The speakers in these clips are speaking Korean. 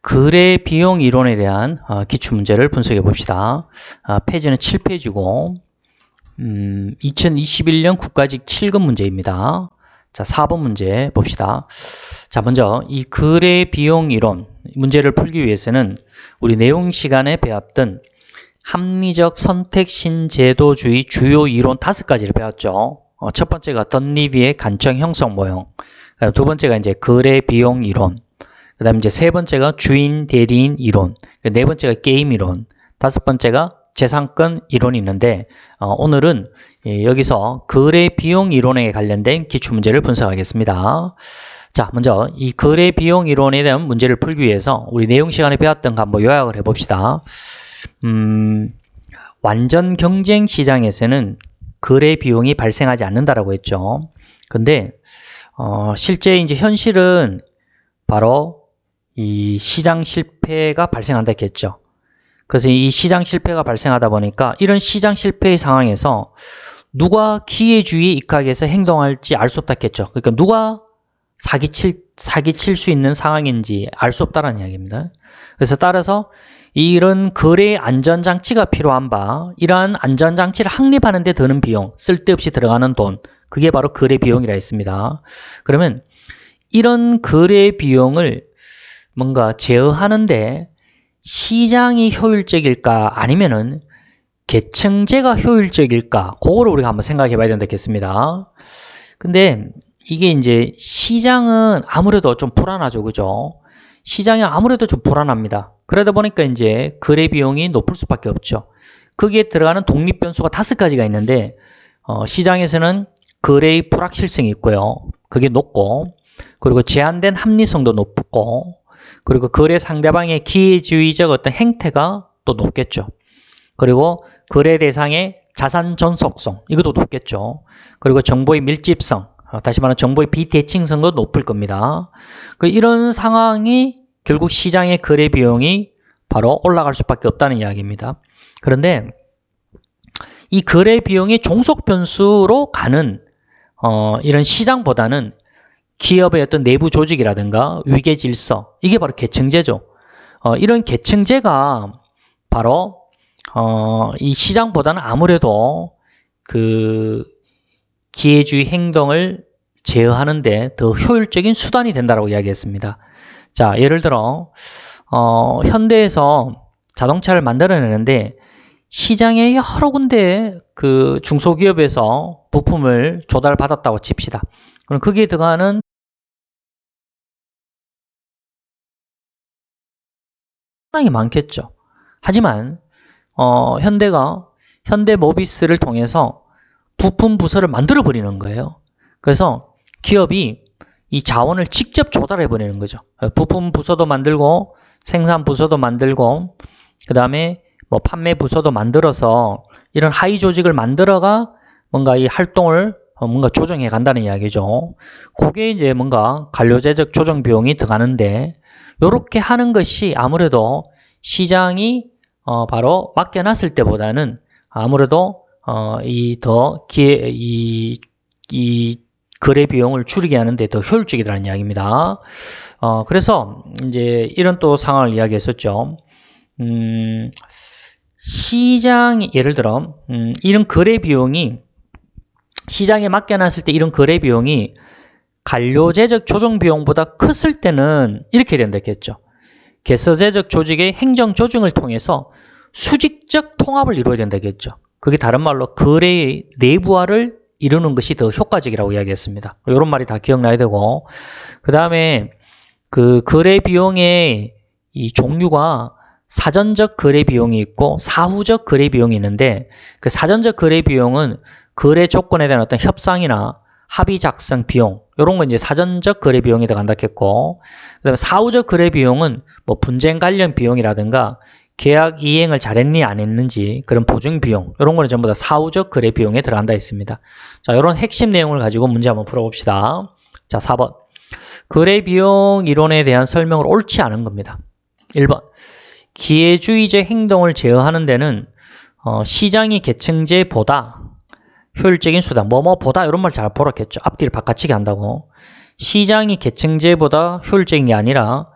거래 비용 이론에 대한 기출문제를 분석해 봅시다. 페이지는 7페이지고 2021년 국가직 7급 문제입니다. 자, 4번 문제 봅시다. 자, 먼저 이 거래 비용 이론 문제를 풀기 위해서는 우리 내용 시간에 배웠던 합리적 선택 신제도주의 주요 이론 5가지를 배웠죠. 첫 번째가 던리비의 간청 형성 모형, 두 번째가 이제 거래 비용 이론, 그 다음에 이제 세 번째가 주인 대리인 이론, 네 번째가 게임 이론, 다섯 번째가 재산권 이론이 있는데 오늘은 여기서 거래 비용 이론에 관련된 기출문제를 분석하겠습니다. 자, 먼저 이 거래 비용 이론에 대한 문제를 풀기 위해서 우리 내용 시간에 배웠던 거 한번 요약을 해봅시다. 완전 경쟁 시장에서는 거래 비용이 발생하지 않는다라고 했죠. 근데 실제 이제 현실은 바로 이 시장 실패가 발생한다 했겠죠. 그래서 이 시장 실패가 발생하다 보니까 이런 시장 실패의 상황에서 누가 기회주의에 입각해서 행동할지 알 수 없다 했겠죠. 그러니까 누가 사기칠 수 있는 상황인지 알 수 없다는 이야기입니다. 그래서 따라서 이런 거래 안전장치가 필요한 바, 이러한 안전장치를 확립하는 데 드는 비용, 쓸데없이 들어가는 돈, 그게 바로 거래 비용이라 했습니다. 그러면 이런 거래 비용을 뭔가 제어하는데 시장이 효율적일까 아니면은 계층제가 효율적일까, 그거를 우리가 한번 생각해 봐야 된다겠습니다. 근데 이게 이제 시장은 아무래도 좀 불안하죠, 그죠? 시장이 아무래도 좀 불안합니다. 그러다 보니까 이제 거래 비용이 높을 수밖에 없죠. 거기에 들어가는 독립 변수가 5가지가 있는데 시장에서는 거래의 불확실성이 있고요. 그게 높고, 그리고 제한된 합리성도 높고, 그리고 거래 상대방의 기회주의적 어떤 행태가 또 높겠죠. 그리고 거래 대상의 자산 전속성, 이것도 높겠죠. 그리고 정보의 밀집성, 다시 말하면 정보의 비대칭성도 높을 겁니다. 이런 상황이 결국 시장의 거래 비용이 바로 올라갈 수밖에 없다는 이야기입니다. 그런데 이 거래 비용이 종속 변수로 가는 이런 시장보다는 기업의 어떤 내부 조직이라든가 위계 질서, 이게 바로 계층제죠. 이런 계층제가 바로 이 시장보다는 아무래도 그 기회주의 행동을 제어하는데 더 효율적인 수단이 된다고 이야기했습니다. 자, 예를 들어 현대에서 자동차를 만들어내는데 시장에 여러 군데 그 중소기업에서 부품을 조달받았다고 칩시다. 그럼 거기에 들어가는 상당히 많겠죠. 하지만 현대가 현대모비스를 통해서 부품 부서를 만들어 버리는 거예요. 그래서 기업이 이 자원을 직접 조달해 버리는 거죠. 부품 부서도 만들고 생산 부서도 만들고 그 다음에 뭐 판매 부서도 만들어서 이런 하위 조직을 만들어가 뭔가 이 활동을 뭔가 조정해 간다는 이야기죠. 그게 이제 뭔가 관료제적 조정 비용이 들어가는데, 요렇게 하는 것이 아무래도 시장이 바로 맡겨놨을 때보다는 아무래도 이 거래 비용을 줄이게 하는데 더 효율적이라는 이야기입니다. 그래서 이제 이런 또 상황을 이야기했었죠. 시장이 예를 들어 이런 거래 비용이 시장에 맡겨놨을 때 이런 거래 비용이 관료제적 조정 비용보다 컸을 때는 이렇게 된다 했겠죠. 개서제적 조직의 행정 조정을 통해서 수직적 통합을 이루어야 된다 했겠죠. 그게 다른 말로 거래의 내부화를 이루는 것이 더 효과적이라고 이야기했습니다. 이런 말이 다 기억나야 되고, 그 다음에 그 거래 비용의 이 종류가 사전적 거래 비용이 있고 사후적 거래 비용이 있는데, 그 사전적 거래 비용은 거래 조건에 대한 어떤 협상이나 합의 작성 비용, 이런 건 이제 사전적 거래 비용이 들어간다 했고, 그다음에 사후적 거래 비용은 뭐 분쟁 관련 비용이라든가 계약 이행을 잘했니 안 했는지 그런 보증 비용, 이런 거는 전부 다 사후적 거래 비용에 들어간다 했습니다. 자, 이런 핵심 내용을 가지고 문제 한번 풀어봅시다. 자, 4번. 거래 비용 이론에 대한 설명을 옳지 않은 겁니다. 1번. 기회주의적 행동을 제어하는 데는 시장이 계층제보다 효율적인 수단, 뭐뭐보다 이런 말 잘 보았겠죠. 앞뒤를 바꿔치기 한다고. 시장이 계층제보다 효율적인 게 아니라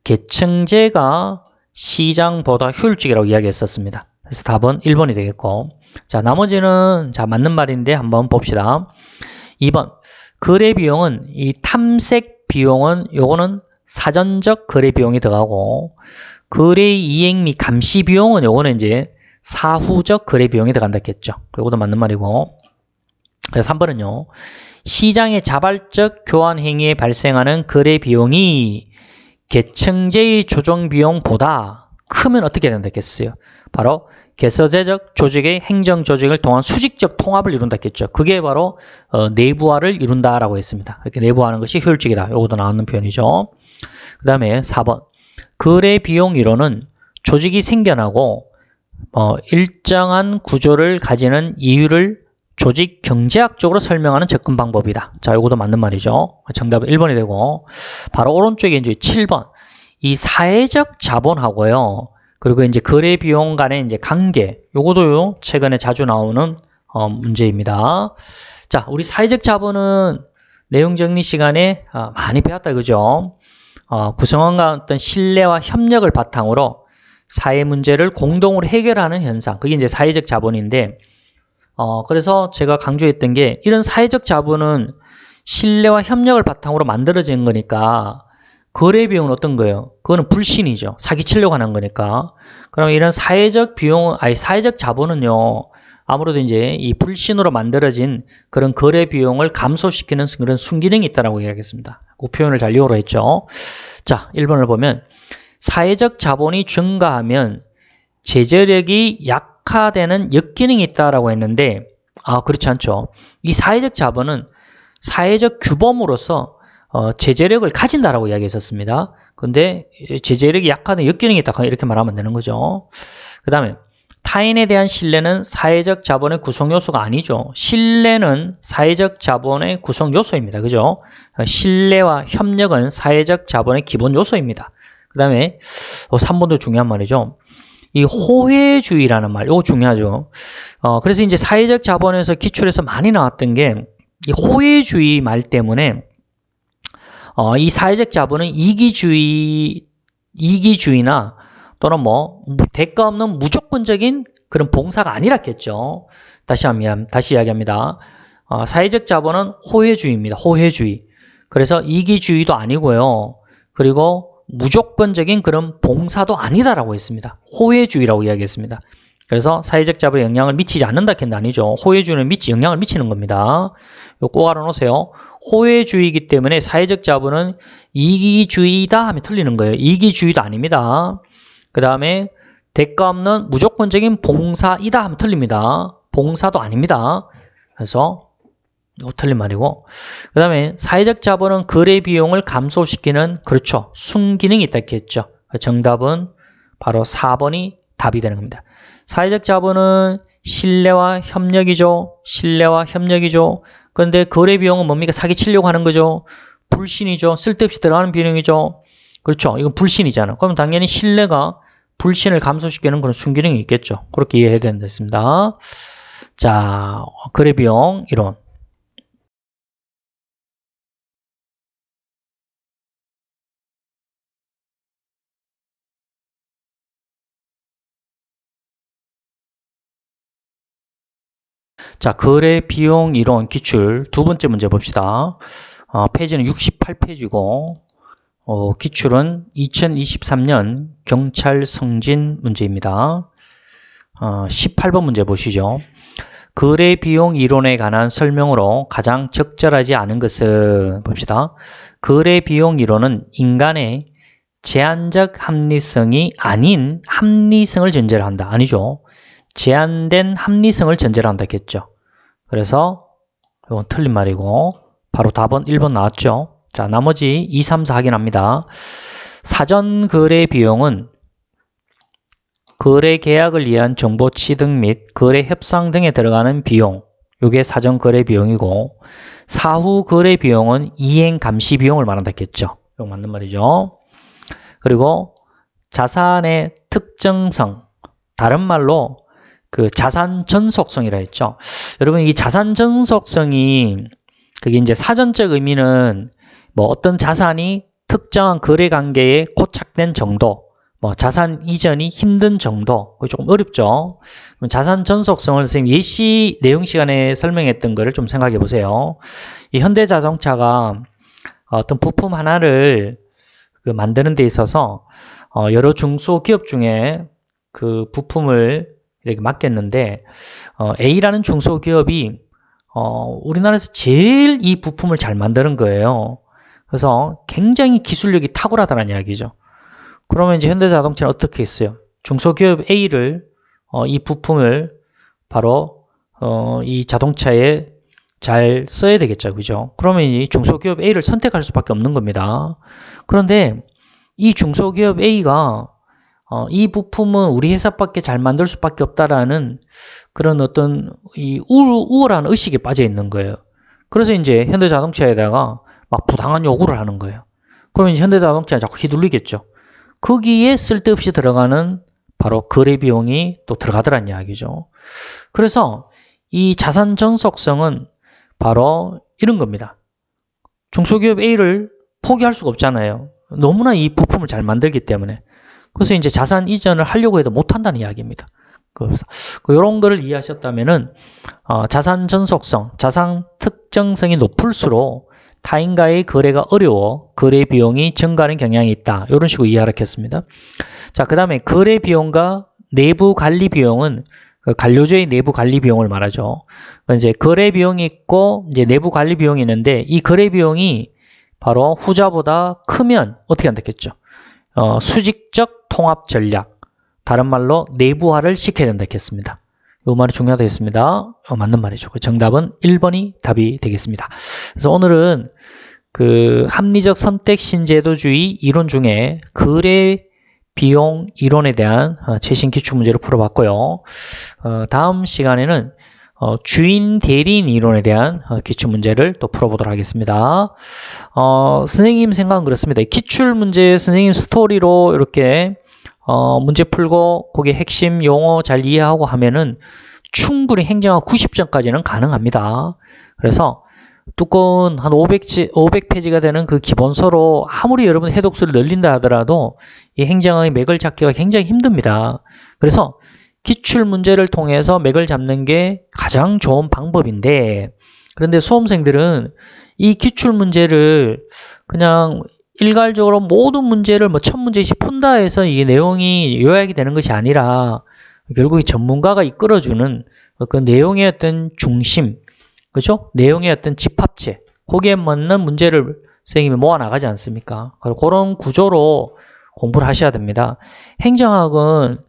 계층제가 시장보다 효율적이라고 이야기했었습니다. 그래서 답은 1번이 되겠고, 자, 나머지는 자 맞는 말인데 한번 봅시다. 2번, 거래 비용은 이 탐색 비용은 요거는 사전적 거래 비용이 들어가고, 거래 이행 및 감시 비용은 요거는 이제 사후적 거래 비용이 들어간다 했겠죠. 요것도 맞는 말이고. 그래서 3번은요. 시장의 자발적 교환 행위에 발생하는 거래 비용이 계층제의 조정 비용보다 크면 어떻게 된다 했겠어요? 바로 개서제적 조직의 행정 조직을 통한 수직적 통합을 이룬다 했겠죠. 그게 바로 내부화를 이룬다라고 했습니다. 이렇게 내부화하는 것이 효율적이다. 요것도 나오는 표현이죠. 그 다음에 4번. 거래 비용 이론은 조직이 생겨나고 일정한 구조를 가지는 이유를 조직 경제학적으로 설명하는 접근 방법이다. 자, 요것도 맞는 말이죠. 정답은 1번이 되고, 바로 오른쪽에 이제 7번. 이 사회적 자본하고요. 그리고 이제 거래 비용 간의 이제 관계. 요것도요, 최근에 자주 나오는 문제입니다. 자, 우리 사회적 자본은 내용 정리 시간에 많이 배웠다, 그죠? 구성원과 어떤 신뢰와 협력을 바탕으로 사회 문제를 공동으로 해결하는 현상. 그게 이제 사회적 자본인데, 그래서 제가 강조했던 게 이런 사회적 자본은 신뢰와 협력을 바탕으로 만들어진 거니까 거래 비용은 어떤 거예요? 그거는 불신이죠. 사기치려고 하는 거니까. 그러면 이런 사회적 비용, 사회적 자본은요, 아무래도 이제 이 불신으로 만들어진 그런 거래 비용을 감소시키는 그런 순기능이 있다고 이야기했습니다. 그 표현을 잘 이용을 했죠. 자, 1번을 보면 사회적 자본이 증가하면 제재력이 약화되는 역기능이 있다라고 했는데, 그렇지 않죠. 이 사회적 자본은 사회적 규범으로서 제재력을 가진다라고 이야기했었습니다. 근데 제재력이 약화되는 역기능이 있다 이렇게 말하면 되는 거죠. 그 다음에 타인에 대한 신뢰는 사회적 자본의 구성 요소가 아니죠. 신뢰는 사회적 자본의 구성 요소입니다. 그죠? 신뢰와 협력은 사회적 자본의 기본 요소입니다. 그 다음에 3번도 중요한 말이죠. 이 호혜주의라는 말, 이거 중요하죠. 그래서 이제 사회적 자본에서 기출해서 많이 나왔던 게 이 호혜주의 말 때문에 이 사회적 자본은 이기주의나 또는 대가 없는 무조건적인 그런 봉사가 아니랐겠죠. 다시 이야기합니다. 사회적 자본은 호혜주의입니다. 호혜주의. 그래서 이기주의도 아니고요. 그리고 무조건적인 그런 봉사도 아니다라고 했습니다. 호혜주의라고 이야기했습니다. 그래서 사회적 자본에 영향을 미치지 않는다 했는데 아니죠. 호혜주의는 영향을 미치는 겁니다. 이거 꼭 알아놓으세요. 호혜주의이기 때문에 사회적 자본은 이기주의다 하면 틀리는 거예요. 이기주의도 아닙니다. 그 다음에 대가 없는 무조건적인 봉사이다 하면 틀립니다. 봉사도 아닙니다. 그래서 이거 틀린 말이고, 그 다음에 사회적 자본은 거래 비용을 감소시키는, 그렇죠, 순기능이 있다 했죠. 정답은 바로 4번이 답이 되는 겁니다. 사회적 자본은 신뢰와 협력이죠. 신뢰와 협력이죠. 그런데 거래 비용은 뭡니까? 사기치려고 하는 거죠. 불신이죠. 쓸데없이 들어가는 비용이죠. 그렇죠. 이건 불신이잖아. 그럼 당연히 신뢰가 불신을 감소시키는 그런 순기능이 있겠죠. 그렇게 이해해야 된다. 자, 거래 비용 이론. 자, 거래 비용 이론 기출 두 번째 문제 봅시다. 페이지는 68페이지고 기출은 2023년 경찰 승진 문제입니다. 18번 문제 보시죠. 거래 비용 이론에 관한 설명으로 가장 적절하지 않은 것은 봅시다. 거래 비용 이론은 인간의 제한적 합리성이 아닌 합리성을 전제로 한다. 아니죠. 제한된 합리성을 전제로 한다 했겠죠. 그래서 이건 틀린 말이고 바로 답은 1번 나왔죠. 자, 나머지 2, 3, 4 확인합니다. 사전 거래 비용은 거래 계약을 위한 정보 취득 및 거래 협상 등에 들어가는 비용, 이게 사전 거래 비용이고, 사후 거래 비용은 이행 감시 비용을 말한다 했겠죠. 이거 맞는 말이죠. 그리고 자산의 특정성, 다른 말로 그 자산 전속성이라 했죠. 여러분, 이 자산 전속성이 그게 이제 사전적 의미는 어떤 자산이 특정한 거래 관계에 고착된 정도, 뭐 자산 이전이 힘든 정도, 그게 조금 어렵죠. 그럼 자산 전속성을 선생님 예시 내용 시간에 설명했던 거를 좀 생각해 보세요. 이 현대자동차가 어떤 부품 하나를 만드는 데 있어서 여러 중소기업 중에 그 부품을 이렇게 맡겼는데 A라는 중소기업이 우리나라에서 제일 이 부품을 잘 만드는 거예요. 그래서 굉장히 기술력이 탁월하다는 이야기죠. 그러면 이제 현대자동차는 어떻게 했어요? 중소기업 A를 이 부품을 바로 이 자동차에 잘 써야 되겠죠. 그죠? 그러면 이 중소기업 A를 선택할 수밖에 없는 겁니다. 그런데 이 중소기업 A가 이 부품은 우리 회사밖에 잘 만들 수밖에 없다라는 그런 어떤 이 우월한 의식에 빠져 있는 거예요. 그래서 이제 현대자동차에다가 막 부당한 요구를 하는 거예요. 그러면 이제 현대자동차는 자꾸 휘둘리겠죠. 거기에 쓸데없이 들어가는 바로 거래 비용이 또 들어가더란 이야기죠. 그래서 이 자산 전속성은 바로 이런 겁니다. 중소기업 A를 포기할 수가 없잖아요. 너무나 이 부품을 잘 만들기 때문에. 그래서 이제 자산 이전을 하려고 해도 못한다는 이야기입니다. 그래서 이런 거를 이해하셨다면은 자산 전속성, 자산 특정성이 높을수록 타인과의 거래가 어려워 거래 비용이 증가하는 경향이 있다. 이런 식으로 이해하겠습니다. 자, 그 다음에 거래 비용과 내부 관리 비용은 관료제의 내부 관리 비용을 말하죠. 이제 거래 비용이 있고 이제 내부 관리 비용이 있는데 이 거래 비용이 바로 후자보다 크면 어떻게 한다겠죠? 수직적 통합 전략, 다른 말로 내부화를 시켜야 된다 했습니다. 이 말이 중요하겠습니다. 맞는 말이죠. 정답은 1번이 답이 되겠습니다. 그래서 오늘은 그 합리적 선택 신제도주의 이론 중에 거래 비용 이론에 대한 최신 기출문제를 풀어봤고요. 다음 시간에는 주인 대리인 이론에 대한 기출문제를 또 풀어보도록 하겠습니다. 선생님 생각은 그렇습니다. 기출문제 선생님 스토리로 이렇게 문제 풀고 거기에 핵심 용어 잘 이해하고 하면은 충분히 행정학 90점까지는 가능합니다. 그래서 두꺼운 한 500페이지가 되는 그 기본서로 아무리 여러분 해독수를 늘린다 하더라도 이 행정학의 맥을 잡기가 굉장히 힘듭니다. 그래서 기출문제를 통해서 맥을 잡는 게 가장 좋은 방법인데, 그런데 수험생들은 이 기출문제를 그냥 일괄적으로 모든 문제를 뭐 1000문제씩 푼다 해서 이게 내용이 요약이 되는 것이 아니라 결국 이 전문가가 이끌어주는 그 내용의 어떤 중심, 그죠? 내용의 어떤 집합체, 거기에 맞는 문제를 선생님이 모아나가지 않습니까? 그런 구조로 공부를 하셔야 됩니다. 행정학은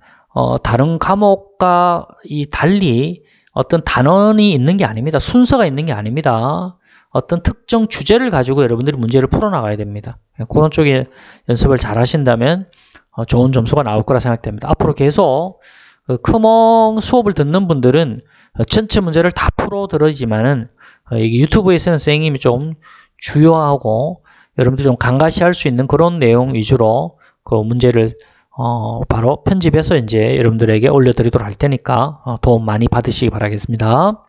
다른 과목과 달리 어떤 단원이 있는 게 아닙니다. 순서가 있는 게 아닙니다. 어떤 특정 주제를 가지고 여러분들이 문제를 풀어나가야 됩니다. 그런 쪽에 연습을 잘 하신다면 좋은 점수가 나올 거라 생각됩니다. 앞으로 계속 크몽 수업을 듣는 분들은 전체 문제를 다 풀어 들으지만은 이게 유튜브에서는 선생님이 좀 주요하고 여러분들이 좀 간과시할 수 있는 그런 내용 위주로 그 문제를 바로 편집해서 이제 여러분들에게 올려드리도록 할 테니까 도움 많이 받으시기 바라겠습니다.